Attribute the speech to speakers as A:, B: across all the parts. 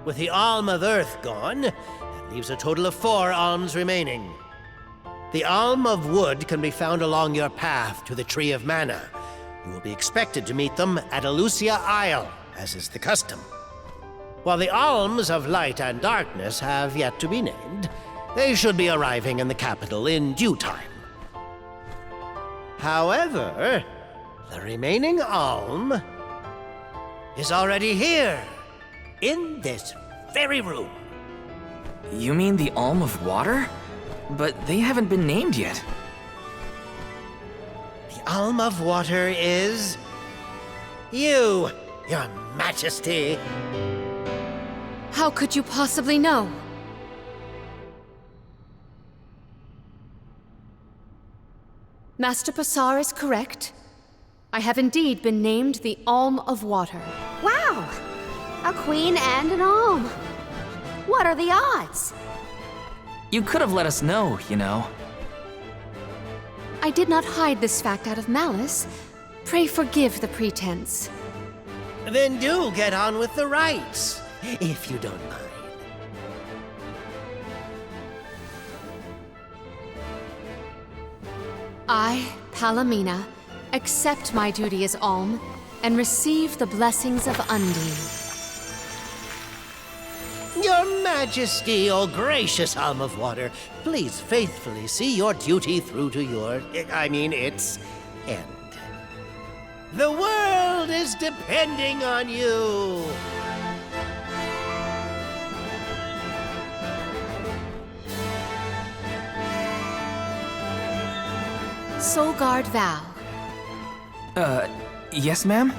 A: With the Alm of Earth gone, that leaves a total of 4 alms remaining. The Alm of Wood can be found along your path to the Tree of Mana. You will be expected to meet them at Elusia Isle, as is the custom. While the Alms of Light and Darkness have yet to be named, they should be arriving in the capital in due time. However, the remaining Alm is already here, in this very room.
B: You mean the Alm of Water? But they haven't been named yet.
A: The Alm of Water is... you, Your Majesty.
C: How could you possibly know? Master Pasar is correct. I have indeed been named the Alm of Water.
D: Wow! A queen and an alm. What are the odds?
B: You could have let us know, you know.
C: I did not hide this fact out of malice. Pray forgive the pretense.
A: Then do get on with the rites, if you don't mind.
C: I, Palamina, accept my duty as Alm and receive the blessings of Undine.
A: Your Majesty, O gracious Alm of Water, please faithfully see your duty through to its end. The world is depending on you.
C: Solgard Val,
B: Yes, ma'am?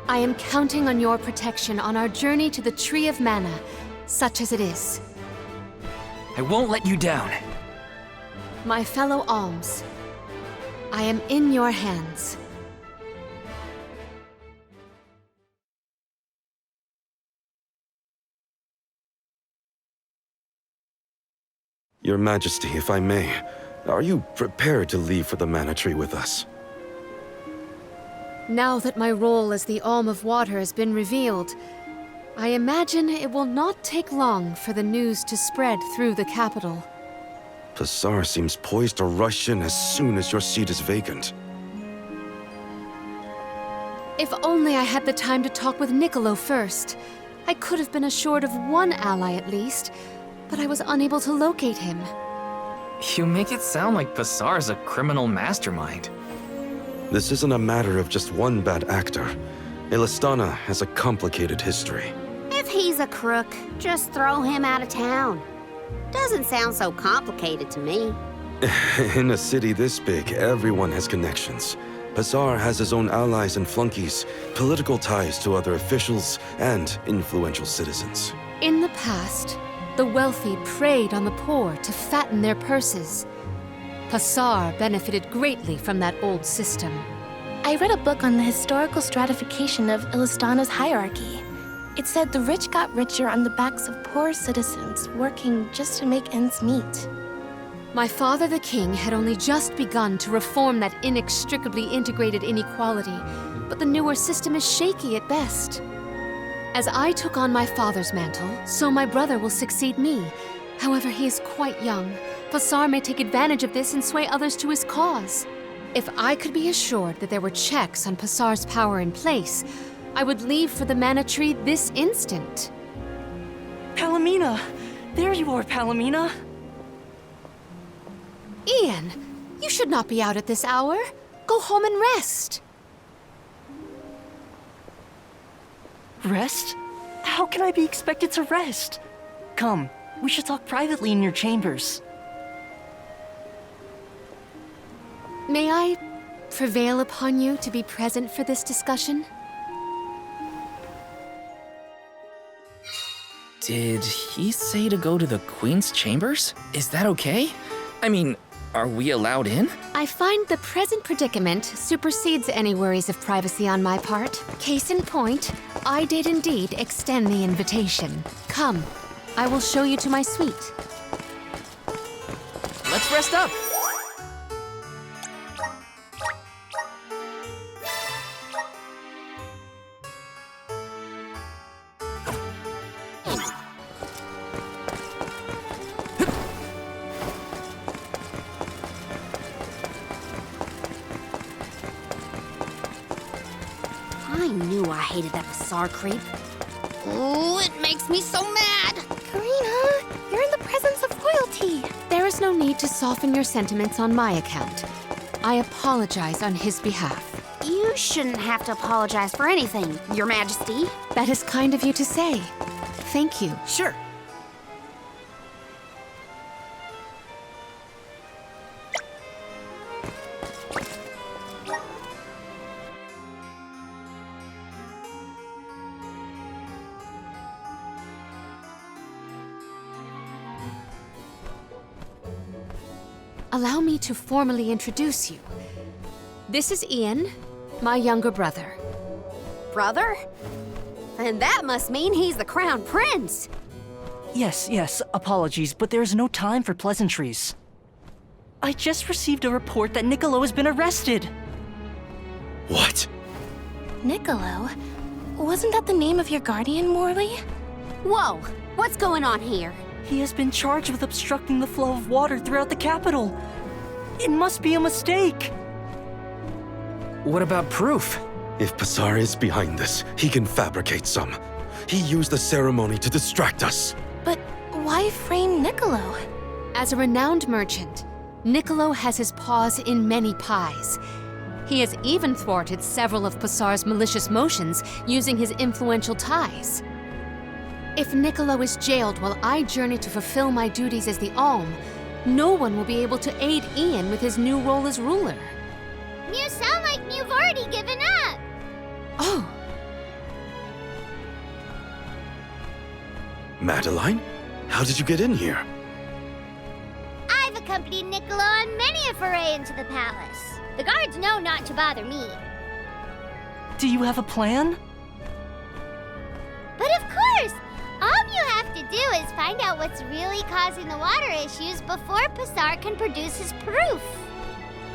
C: I am counting on your protection on our journey to the Tree of Mana, such as it is.
B: I won't let you down.
C: My fellow Alms, I am in your hands.
E: Your Majesty, if I may, are you prepared to leave for the Mana Tree with us?
C: Now that my role as the Alm of Water has been revealed, I imagine it will not take long for the news to spread through the capital.
E: Pasar seems poised to rush in as soon as your seat is vacant.
C: If only I had the time to talk with Niccolo first. I could have been assured of one ally at least, but I was unable to locate him.
B: You make it sound like Pasar's a criminal mastermind.
E: This isn't a matter of just one bad actor. Elistana has a complicated history.
D: If he's a crook, just throw him out of town. Doesn't sound so complicated to me.
E: In a city this big, everyone has connections. Pasar has his own allies and flunkies, political ties to other officials, and influential citizens.
C: In the past, the wealthy preyed on the poor to fatten their purses. Pasar benefited greatly from that old system.
F: I read a book on the historical stratification of Ilistana's hierarchy. It said the rich got richer on the backs of poor citizens working just to make ends meet.
C: My father the king had only just begun to reform that inextricably integrated inequality, but the newer system is shaky at best. As I took on my father's mantle, so my brother will succeed me. However, he is quite young. Pasar may take advantage of this and sway others to his cause. If I could be assured that there were checks on Pasar's power in place, I would leave for the Mana Tree this instant.
G: Palamina! There you are, Palamina!
C: Ian, you should not be out at this hour. Go home and rest.
G: Rest? How can I be expected to rest? Come, we should talk privately in your chambers.
C: May I prevail upon you to be present for this discussion?
B: Did he say to go to the Queen's chambers? Is that okay? I mean, are we allowed in?
C: I find the present predicament supersedes any worries of privacy on my part. Case in point, I did indeed extend the invitation. Come, I will show you to my suite.
B: Let's rest up!
D: I knew I hated that Bazaar creep. Oh, it makes me so mad!
F: Karina, you're in the presence of royalty.
C: There is no need to soften your sentiments on my account. I apologize on his behalf.
D: You shouldn't have to apologize for anything, Your Majesty.
C: That is kind of you to say. Thank you.
D: Sure.
C: Allow me to formally introduce you. This is Ian, my younger brother.
D: Brother? And that must mean he's the crown prince.
G: Yes, apologies, but there's no time for pleasantries. I just received a report that Niccolo has been arrested.
E: What?
F: Niccolo? Wasn't that the name of your guardian, Morley?
D: Whoa, what's going on here?
G: He has been charged with obstructing the flow of water throughout the capital. It must be a mistake.
B: What about proof?
E: If Bazaar is behind this, he can fabricate some. He used the ceremony to distract us.
F: But why frame Niccolo?
C: As a renowned merchant, Niccolo has his paws in many pies. He has even thwarted several of Bazaar's malicious motions using his influential ties. If Niccolo is jailed while I journey to fulfill my duties as the Alm, no one will be able to aid Ian with his new role as ruler.
H: You sound like you've already given up.
C: Oh,
E: Madeline? How did you get in here?
H: I've accompanied Niccolo on many a foray into the palace. The guards know not to bother me.
G: Do you have a plan?
H: But of course! All you have to do is find out what's really causing the water issues before Bazaar can produce his proof.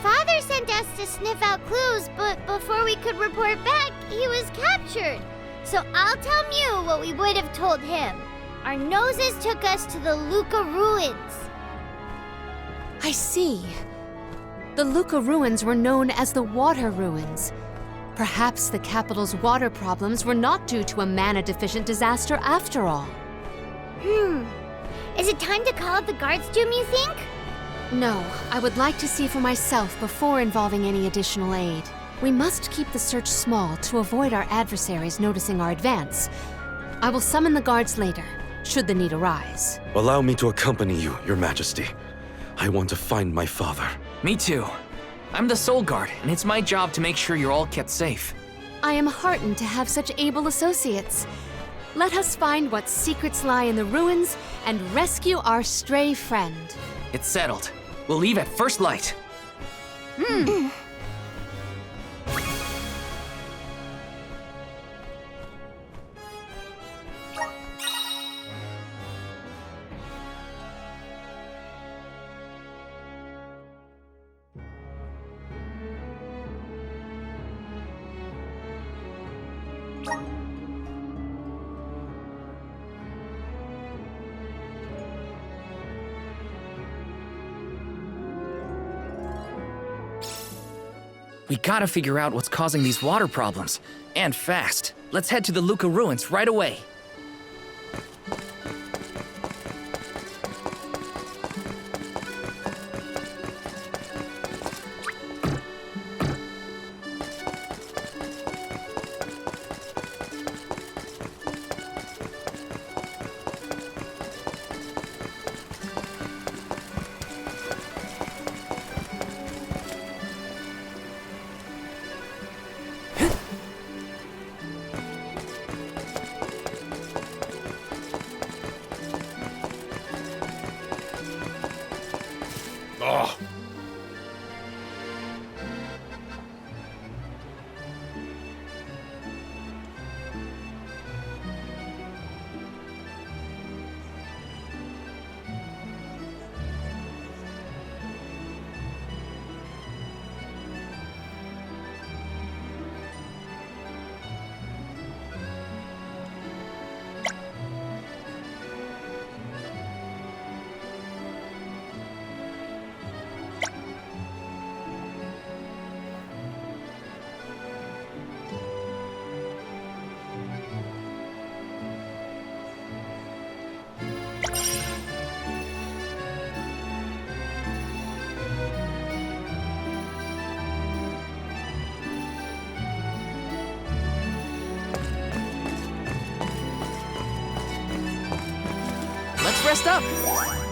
H: Father sent us to sniff out clues, but before we could report back, he was captured. So I'll tell Mew what we would have told him. Our noses took us to the Luca ruins.
C: I see. The Luca ruins were known as the Water Ruins. Perhaps the capital's water problems were not due to a mana-deficient disaster after all.
H: Is it time to call up the guards, Doom, you think?
C: No, I would like to see for myself before involving any additional aid. We must keep the search small to avoid our adversaries noticing our advance. I will summon the guards later, should the need arise.
E: Allow me to accompany you, Your Majesty. I want to find my father.
B: Me too. I'm the Soul Guard, and it's my job to make sure you're all kept safe.
C: I am heartened to have such able associates. Let us find what secrets lie in the ruins and rescue our stray friend.
B: It's settled. We'll leave at first light. We gotta figure out what's causing these water problems. And fast. Let's head to the Luca ruins right away. rest up.